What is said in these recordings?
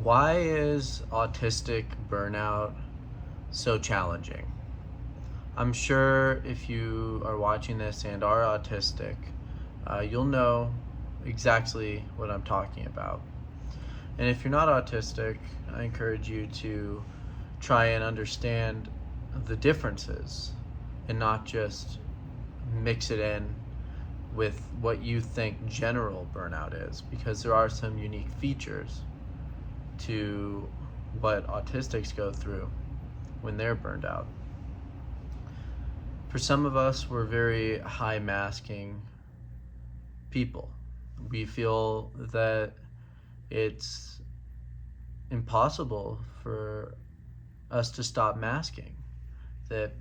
Why is autistic burnout so challenging? I'm sure if you are watching this and are autistic, you'll know exactly what I'm talking about. And if you're not autistic, I encourage you to try and understand the differences and not just mix it in with what you think general burnout is, because there are some unique features to what autistics go through when they're burned out. For some of us, we're very high masking people. We feel that it's impossible for us to stop masking, that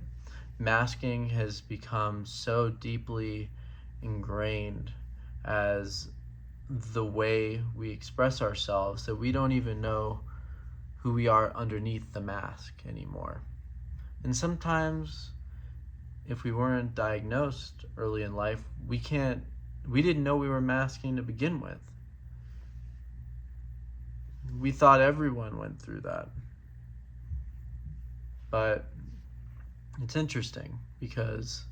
masking has become so deeply ingrained as the way we express ourselves that we don't even know who we are underneath the mask anymore. And sometimes if we weren't diagnosed early in life, we didn't know we were masking to begin with. We thought everyone went through that. But it's interesting because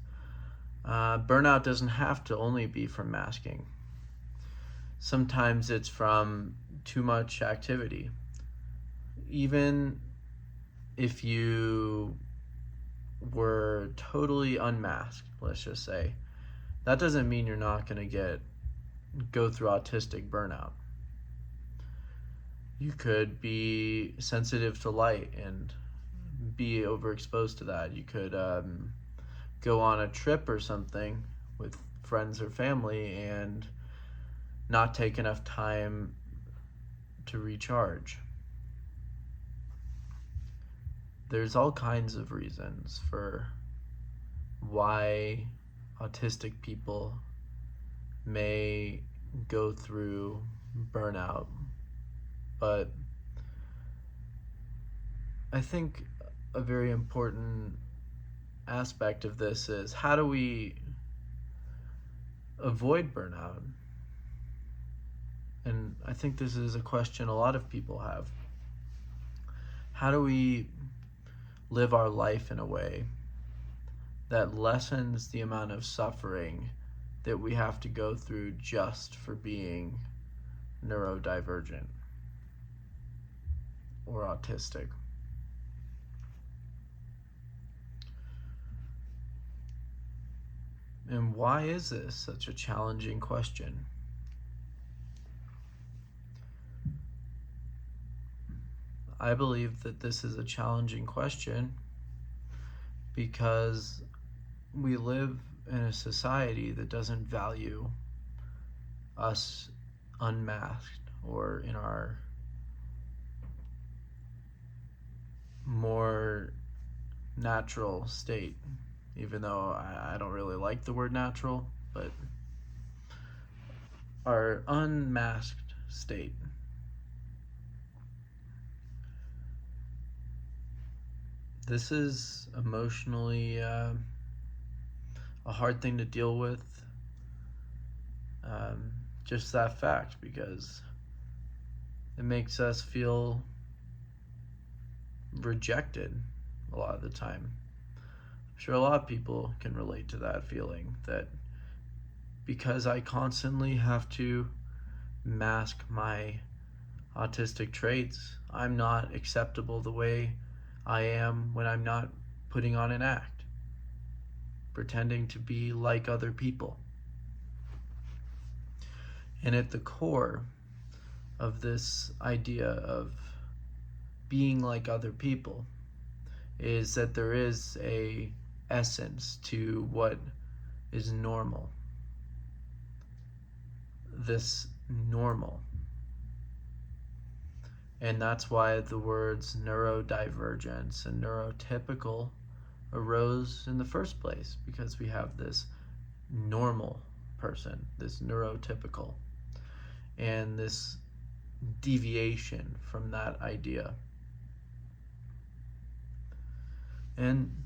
burnout doesn't have to only be from masking. Sometimes it's from too much activity. Even if you were totally unmasked, let's just say, that doesn't mean you're not going to go through autistic burnout. You could be sensitive to light and be overexposed to that. You could go on a trip or something with friends or family and not take enough time to recharge. There's all kinds of reasons for why autistic people may go through burnout, but I think a very important aspect of this is, how do we avoid burnout? And I think this is a question a lot of people have. How do we live our life in a way that lessens the amount of suffering that we have to go through just for being neurodivergent or autistic? And why is this such a challenging question? I believe that this is a challenging question because we live in a society that doesn't value us unmasked or in our more natural state, even though I don't really like the word natural, but our unmasked state. This is emotionally a hard thing to deal with, just that fact, because it makes us feel rejected a lot of the time. I'm sure a lot of people can relate to that feeling, that because I constantly have to mask my autistic traits, I'm not acceptable the way I am when I'm not putting on an act, pretending to be like other people. And at the core of this idea of being like other people is that there is a essence to what is normal. This normal. And that's why the words neurodivergence and neurotypical arose in the first place, because we have this normal person, this neurotypical, and this deviation from that idea. And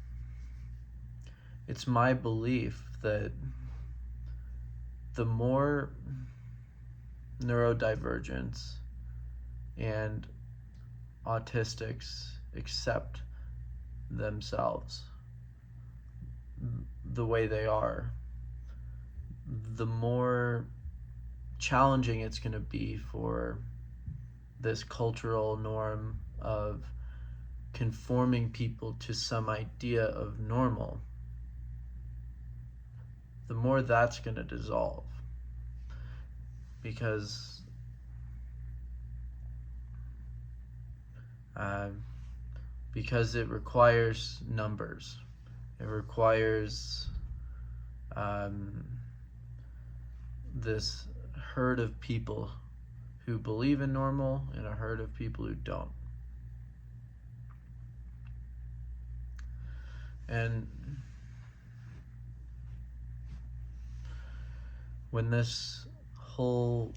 it's my belief that the more neurodivergence and autistics accept themselves the way they are, the more challenging it's going to be for this cultural norm of conforming people to some idea of normal, the more that's going to dissolve. Because it requires numbers. It requires this herd of people who believe in normal and a herd of people who don't. And when this whole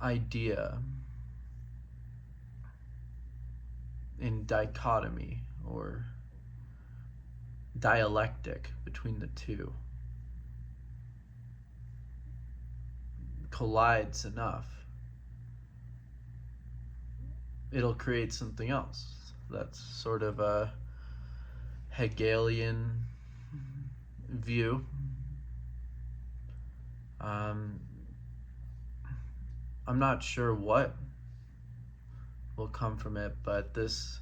idea in dichotomy or dialectic between the two collides enough, it'll create something else that's sort of a Hegelian view. I'm not sure what will come from it, but this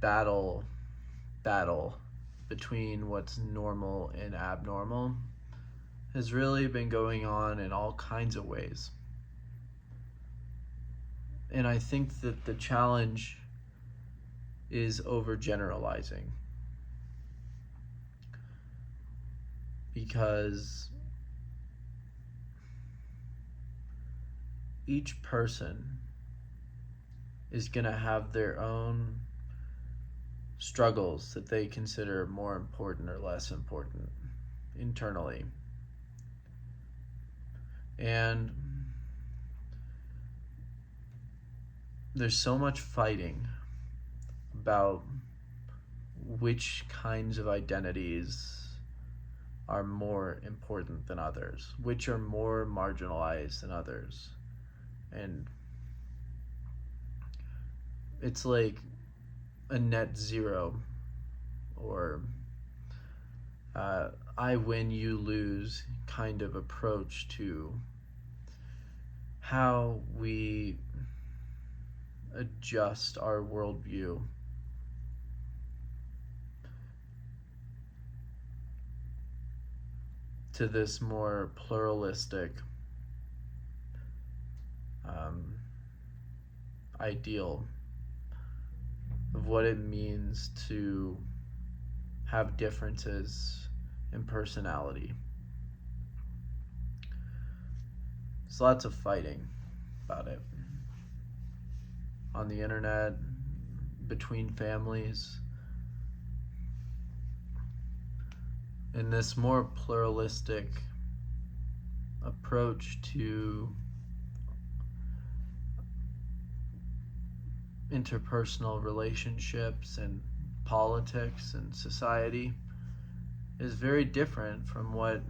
battle between what's normal and abnormal has really been going on in all kinds of ways. And I think that the challenge is overgeneralizing, because each person is going to have their own struggles that they consider more important or less important internally. And there's so much fighting about which kinds of identities are more important than others, which are more marginalized than others. And it's like a net zero, or I win, you lose kind of approach to how we adjust our worldview to this more pluralistic ideal of what it means to have differences in personality. There's lots of fighting about it on the internet, between families. In this more pluralistic approach to interpersonal relationships and politics and society is very different from what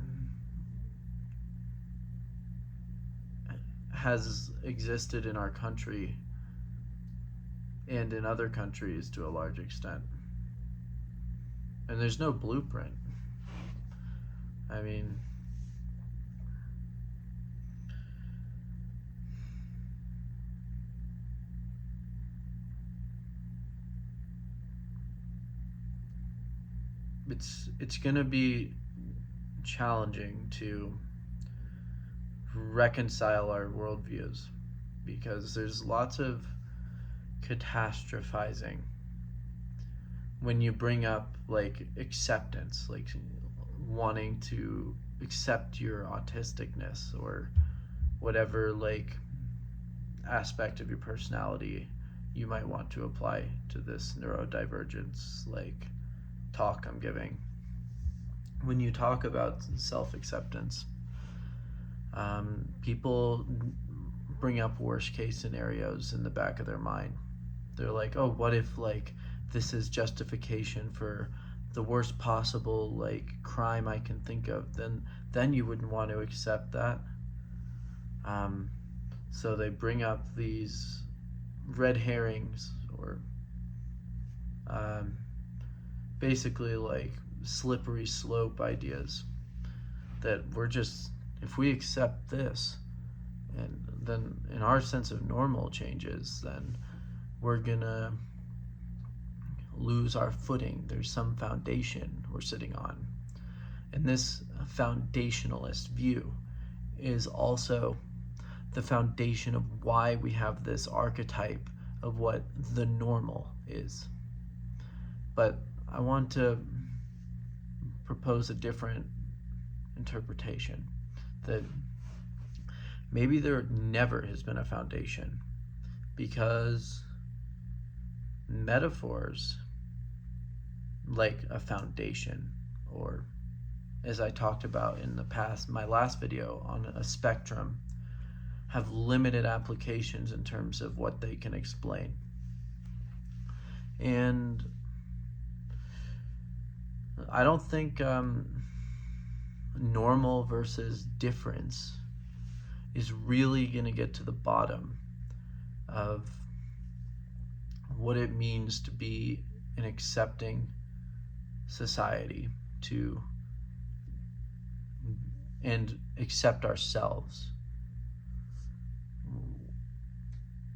has existed in our country and in other countries to a large extent. And there's no blueprint. I mean, it's going to be challenging to reconcile our worldviews, because there's lots of catastrophizing when you bring up like acceptance, like wanting to accept your autisticness or whatever like aspect of your personality you might want to apply to this neurodivergence like talk I'm giving. When you talk about self-acceptance, people bring up worst case scenarios in the back of their mind. They're like, oh, what if like this is justification for the worst possible like crime I can think of, then you wouldn't want to accept that. So they bring up these red herrings, or basically like slippery slope ideas that we're just, if we accept this, and then in our sense of normal changes, then we're gonna lose our footing. There's some foundation we're sitting on. And this foundationalist view is also the foundation of why we have this archetype of what the normal is. But I want to propose a different interpretation, that maybe there never has been a foundation, because metaphors like a foundation, or as I talked about in the past, my last video on a spectrum, have limited applications in terms of what they can explain. And I don't think normal versus difference is really going to get to the bottom of what it means to be an accepting society, and accept ourselves.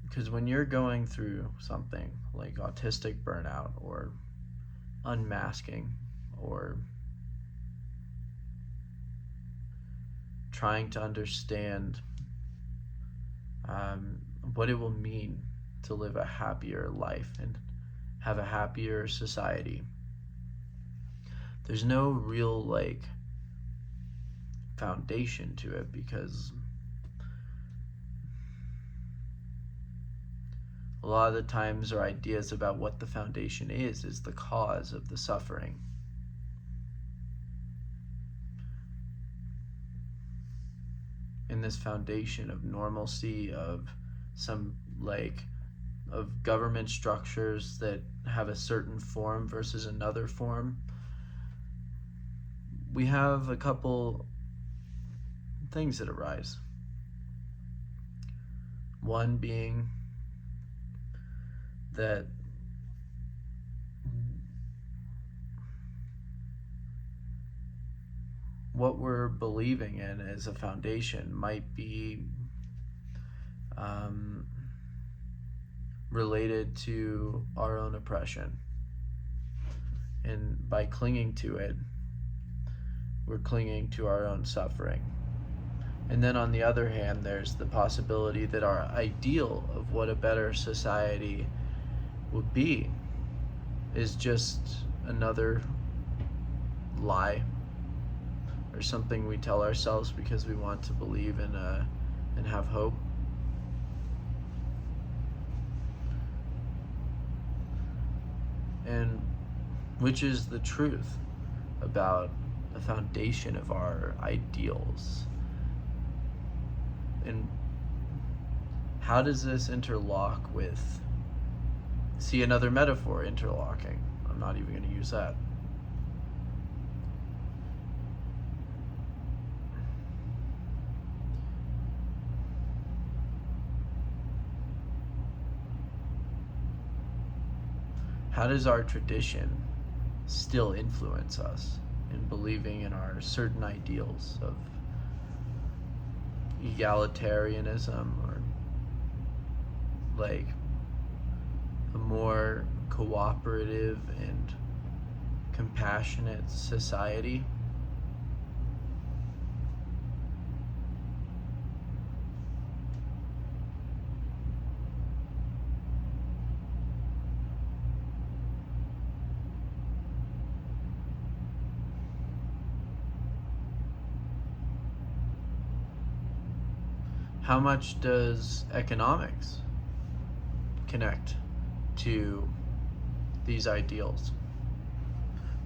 Because when you're going through something like autistic burnout, or unmasking, or trying to understand what it will mean to live a happier life and have a happier society, there's no real foundation to it, because a lot of the times our ideas about what the foundation is the cause of the suffering. In this foundation of normalcy, of some of government structures that have a certain form versus another form, we have a couple things that arise. One being that what we're believing in as a foundation might be related to our own oppression. And by clinging to it, we're clinging to our own suffering. And then on the other hand, there's the possibility that our ideal of what a better society would be is just another lie, or something we tell ourselves because we want to believe in and have hope. And which is the truth about the foundation of our ideals? And how does this interlock with, see another metaphor, interlocking? I'm not even going to use that. How does our tradition still influence us in believing in our certain ideals of egalitarianism, or a more cooperative and compassionate society? How much does economics connect to these ideals?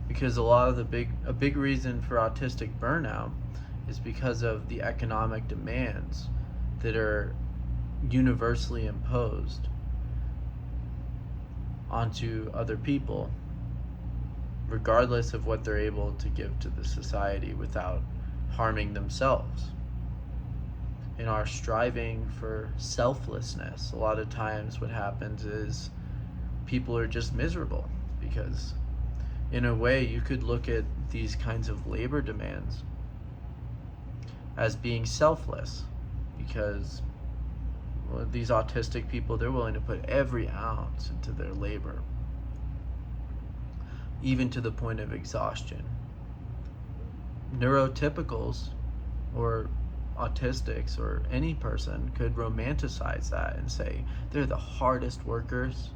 Because a big reason for autistic burnout is because of the economic demands that are universally imposed onto other people, regardless of what they're able to give to the society without harming themselves. in our striving for selflessness, a lot of times what happens is people are just miserable because, in a way, you could look at these kinds of labor demands as being selfless because, well, these autistic people, they're willing to put every ounce into their labor, even to the point of exhaustion. Neurotypicals or autistics or any person could romanticize that and say they're the hardest workers.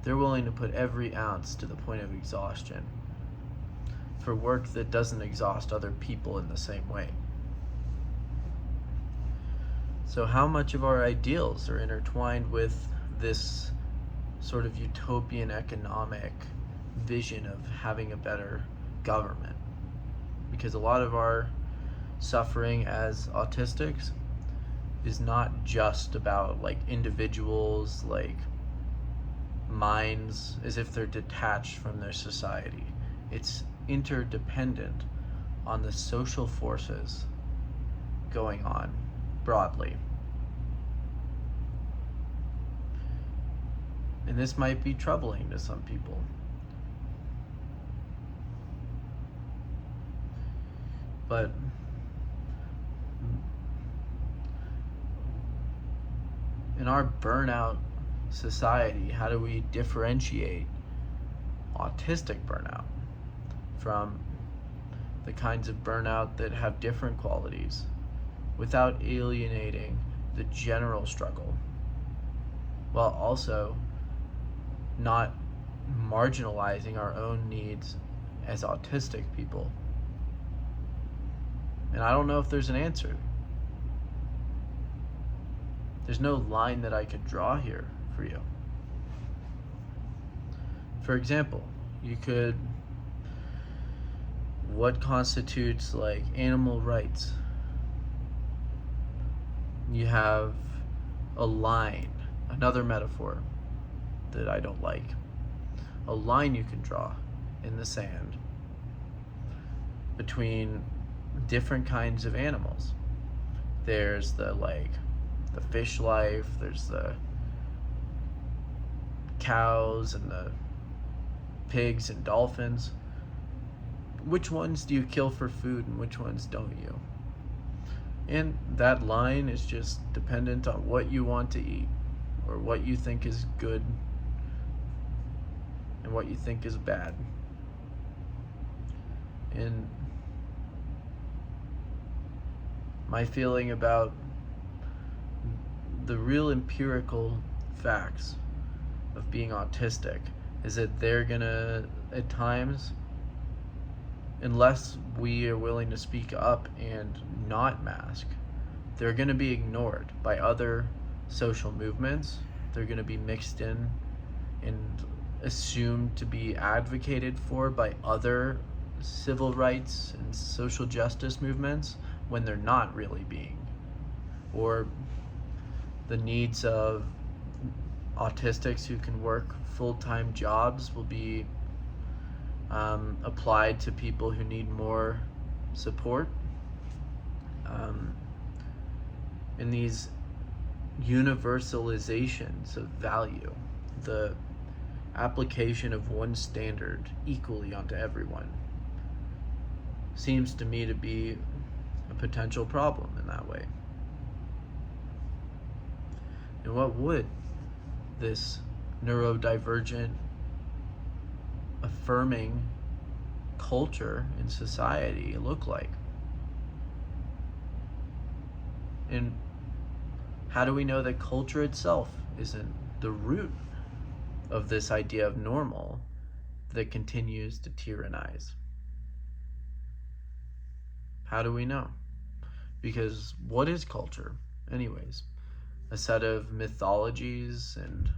They're willing to put every ounce to the point of exhaustion for work that doesn't exhaust other people in the same way. So how much of our ideals are intertwined with this sort of utopian economic vision of having a better government? Because a lot of our suffering as autistics is not just about like individuals, like minds as if they're detached from their society. It's interdependent on the social forces going on broadly. And this might be troubling to some people. But in our burnout society, how do we differentiate autistic burnout from the kinds of burnout that have different qualities without alienating the general struggle, while also not marginalizing our own needs as autistic people? And I don't know if there's an answer. There's no line that I could draw here for you. For example, what constitutes like animal rights? You have a line, another metaphor that I don't like. A line you can draw in the sand between different kinds of animals. There's the fish life, there's the cows and the pigs and dolphins. Which ones do you kill for food and which ones don't you? And that line is just dependent on what you want to eat or what you think is good and what you think is bad. And my feeling about the real empirical facts of being autistic is that they're gonna, at times, unless we are willing to speak up and not mask, they're gonna be ignored by other social movements. They're gonna be mixed in and assumed to be advocated for by other civil rights and social justice movements when they're not really being. Or the needs of autistics who can work full-time jobs will be applied to people who need more support. In these universalizations of value, the application of one standard equally onto everyone seems to me to be a potential problem in that way. And what would this neurodivergent, affirming culture in society look like? And how do we know that culture itself isn't the root of this idea of normal that continues to tyrannize? How do we know? Because what is culture, anyways? A set of mythologies and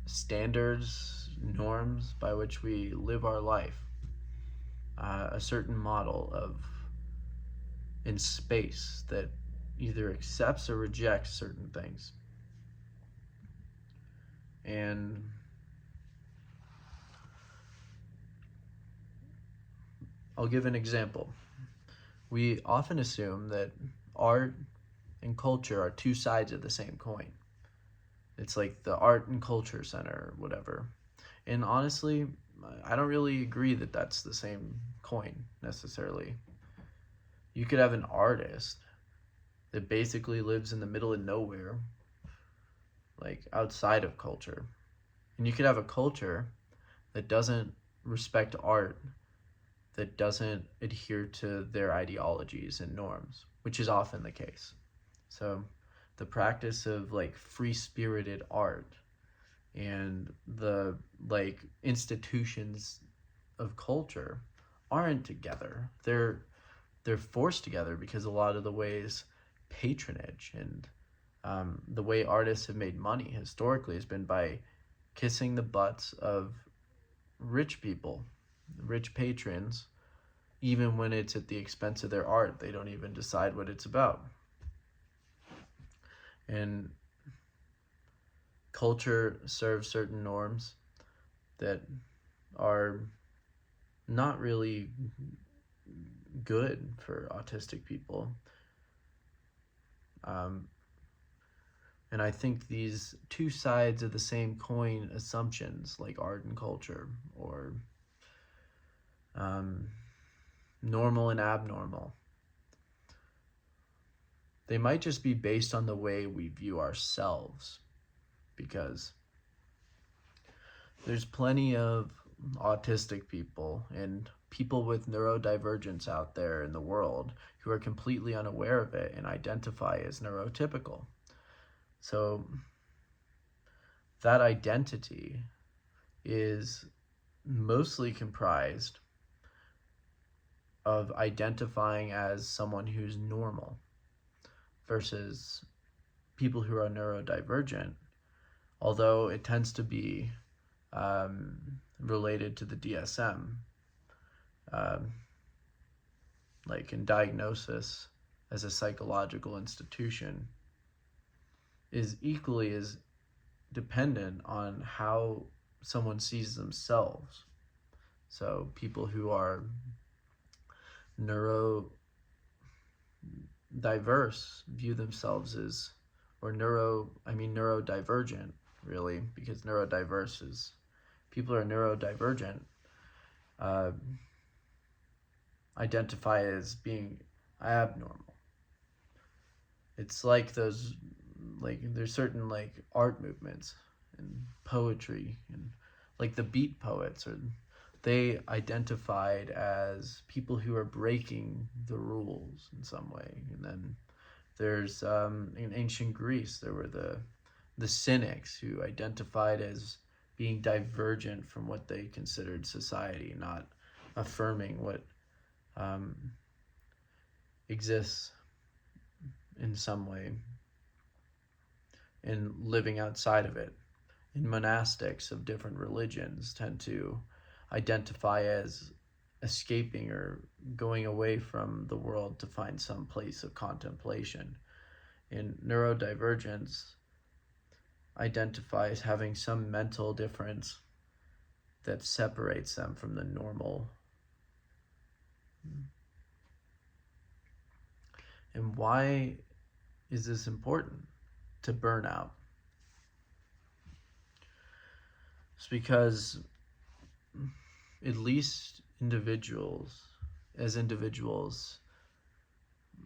standards, norms by which we live our life. A certain model of in space that either accepts or rejects certain things. And I'll give an example. We often assume that art and culture are two sides of the same coin. It's like the art and culture center or whatever. And honestly, I don't really agree that that's the same coin necessarily. You could have an artist that basically lives in the middle of nowhere, like outside of culture. And you could have a culture that doesn't respect art, that doesn't adhere to their ideologies and norms, which is often the case. So the practice of like free-spirited art and the like institutions of culture aren't together. They're forced together because a lot of the ways patronage and the way artists have made money historically has been by kissing the butts of rich people, rich patrons, even when it's at the expense of their art. They don't even decide what it's about. And culture serves certain norms that are not really good for autistic people. And I think these two sides of the same coin assumptions, like art and culture, or normal and abnormal, they might just be based on the way we view ourselves, because there's plenty of autistic people and people with neurodivergence out there in the world who are completely unaware of it and identify as neurotypical. So that identity is mostly comprised of identifying as someone who's normal versus people who are neurodivergent, although it tends to be related to the DSM, like in diagnosis as a psychological institution, is equally as dependent on how someone sees themselves. So people who are neurodiverse view themselves as, or neurodivergent, really, because neurodiverse is, people who are neurodivergent identify as being abnormal. It's like those, like there's certain like art movements and poetry, and like the beat poets, or they identified as people who are breaking the rules in some way. And then there's in ancient Greece there were the cynics, who identified as being divergent from what they considered society, not affirming what exists in some way and living outside of it. And monastics of different religions tend to identify as escaping or going away from the world to find some place of contemplation. And neurodivergence identify as having some mental difference that separates them from the normal. And why is this important to burnout? It's because at least as individuals,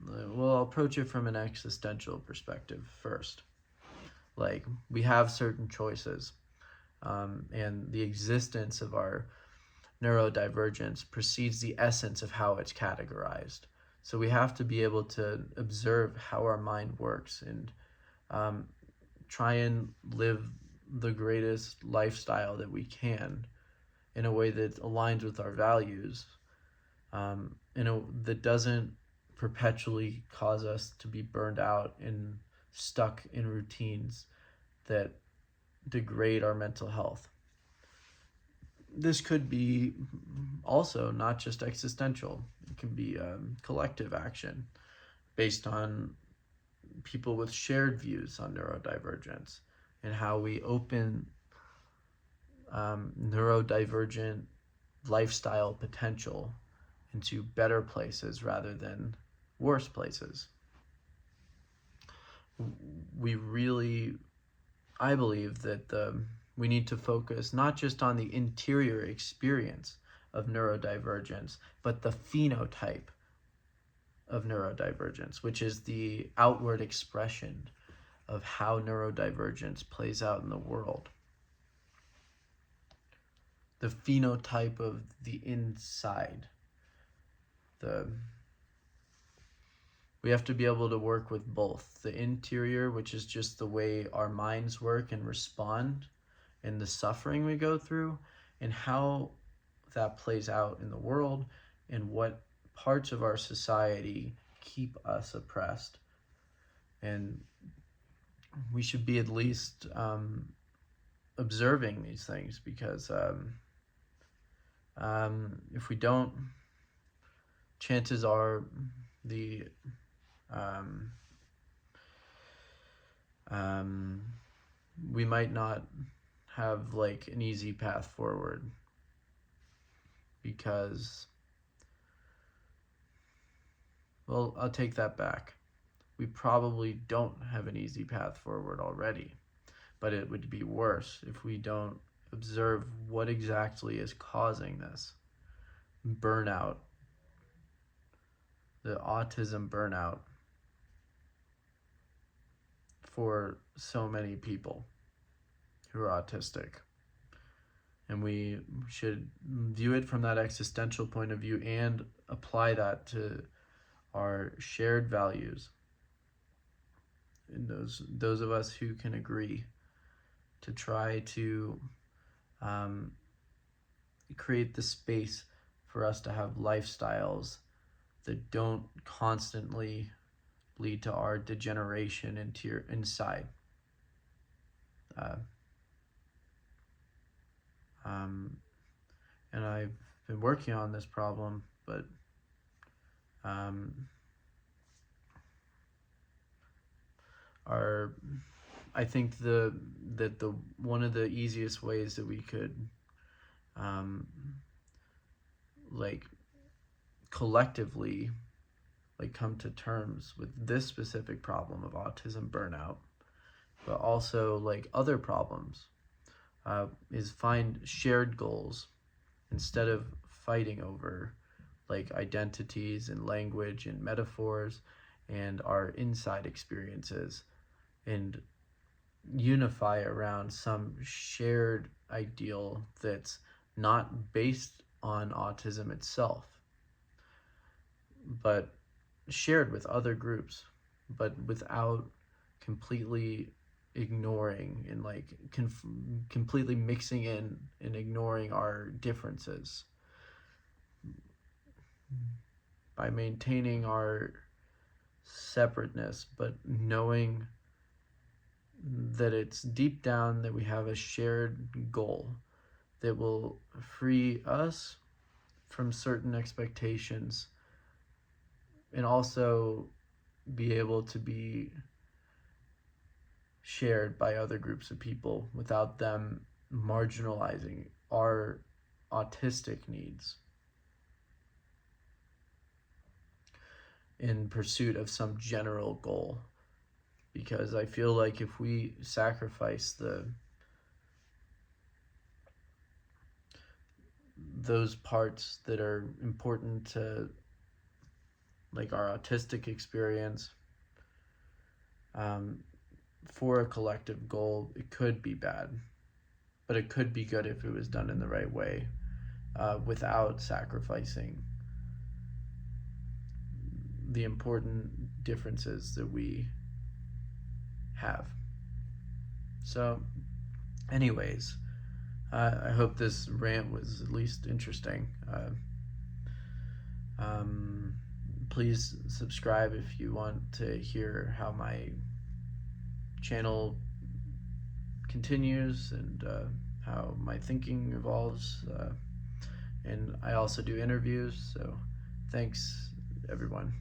well, I'll approach it from an existential perspective first. Like, we have certain choices, and the existence of our neurodivergence precedes the essence of how it's categorized. So we have to be able to observe how our mind works and try and live the greatest lifestyle that we can in a way that aligns with our values, that doesn't perpetually cause us to be burned out and stuck in routines that degrade our mental health. This could be also not just existential. It can be collective action based on people with shared views on neurodivergence and how we open neurodivergent lifestyle potential into better places rather than worse places. we really, I believe that we need to focus not just on the interior experience of neurodivergence, but the phenotype of neurodivergence, which is the outward expression of how neurodivergence plays out in the world. The phenotype of the inside. We have to be able to work with both the interior, which is just the way our minds work and respond, and the suffering we go through, and how that plays out in the world, and what parts of our society keep us oppressed. And we should be at least observing these things, because if we don't, chances are we might not have like an easy path forward, because, well, I'll take that back. We probably don't have an easy path forward already, but it would be worse if we don't observe what exactly is causing this burnout, the autism burnout for so many people who are autistic. And we should view it from that existential point of view and apply that to our shared values. And those of us who can agree to try to create the space for us to have lifestyles that don't constantly lead to our degeneration inside. And I've been working on this problem, but I think that the one of the easiest ways that we could like collectively like come to terms with this specific problem of autism burnout, but also like other problems, is find shared goals instead of fighting over like identities and language and metaphors and our inside experiences, and unify around some shared ideal that's not based on autism itself, but shared with other groups, but without completely ignoring and like completely mixing in and ignoring our differences, by maintaining our separateness, but knowing that it's deep down that we have a shared goal that will free us from certain expectations, and also be able to be shared by other groups of people without them marginalizing our autistic needs in pursuit of some general goal. Because I feel like if we sacrifice those parts that are important to like our autistic experience, for a collective goal, it could be bad, but it could be good if it was done in the right way, without sacrificing the important differences that we have. So anyways, I hope this rant was at least interesting. Please subscribe if you want to hear how my channel continues and how my thinking evolves. And I also do interviews, so thanks everyone.